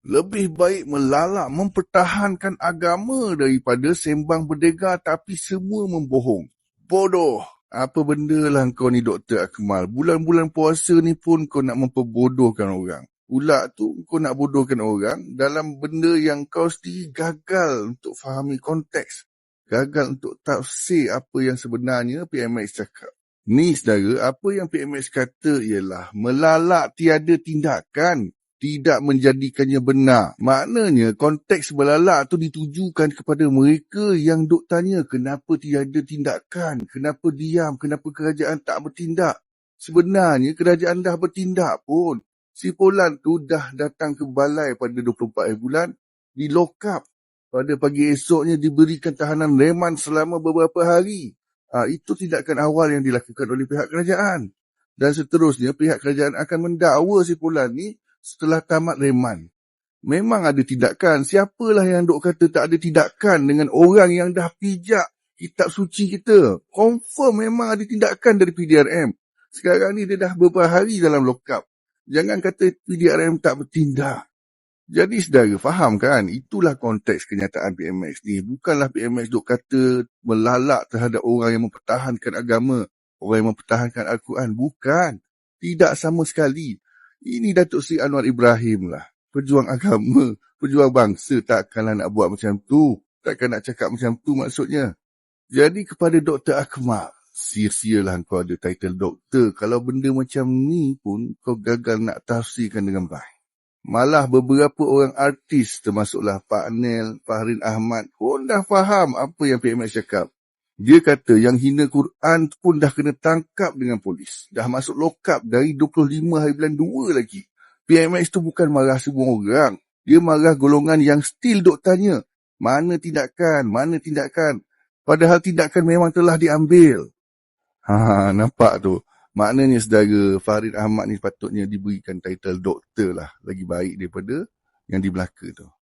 Lebih baik melalak mempertahankan agama daripada sembang berdegar tapi semua membohong. Bodoh. Apa benda lah kau ni Dr. Akmal. Bulan-bulan puasa ni pun kau nak memperbodohkan orang. Pula tu kau nak bodohkan orang dalam benda yang kau sendiri gagal untuk fahami konteks. Gagal untuk tafsir apa yang sebenarnya PMX cakap. Ni saudara, apa yang PMX kata ialah melalak tiada tindakan tidak menjadikannya benar. Maknanya konteks melalak tu ditujukan kepada mereka yang duk tanya kenapa tiada tindakan, kenapa diam, kenapa kerajaan tak bertindak. Sebenarnya kerajaan dah bertindak pun. Si Polan tu dah datang ke balai pada 24 bulan, di lock up. Pada pagi esoknya diberikan tahanan reman selama beberapa hari. Itu tindakan awal yang dilakukan oleh pihak kerajaan. Dan seterusnya pihak kerajaan akan mendakwa si Polan ni setelah tamat reman. Memang ada tindakan. Siapalah yang duk kata tak ada tindakan dengan orang yang dah pijak kitab suci kita. Confirm memang ada tindakan dari PDRM. Sekarang ni dia dah beberapa hari dalam lock up. Jangan kata PDRM tak bertindak. Jadi saudara faham kan? Itulah konteks kenyataan PMX ni. Bukanlah PMX duk kata melalak terhadap orang yang mempertahankan agama, orang yang mempertahankan Al-Quran. Bukan. Tidak sama sekali. Ini Datuk Seri Anwar Ibrahim lah. Pejuang agama, pejuang bangsa, takkanlah nak buat macam tu. Takkan nak cakap macam tu maksudnya. Jadi kepada Dr. Akmal, sia-sialah kau ada title doktor kalau benda macam ni pun kau gagal nak tafsirkan dengan baik. Malah beberapa orang artis termasuklah Pak Nel, Fahrin Ahmad pun dah faham apa yang PMX cakap. Dia kata yang hina Quran pun dah kena tangkap dengan polis. Dah masuk lock up dari 25 hari bulan 2 lagi. PMX tu bukan marah semua orang. Dia marah golongan yang still duk tanya. Mana tindakan? Mana tindakan? Padahal tindakan memang telah diambil. Nampak tu. Maknanya saudara Fahrin Ahmad ni patutnya diberikan title doktor lah. Lagi baik daripada yang di belaka tu.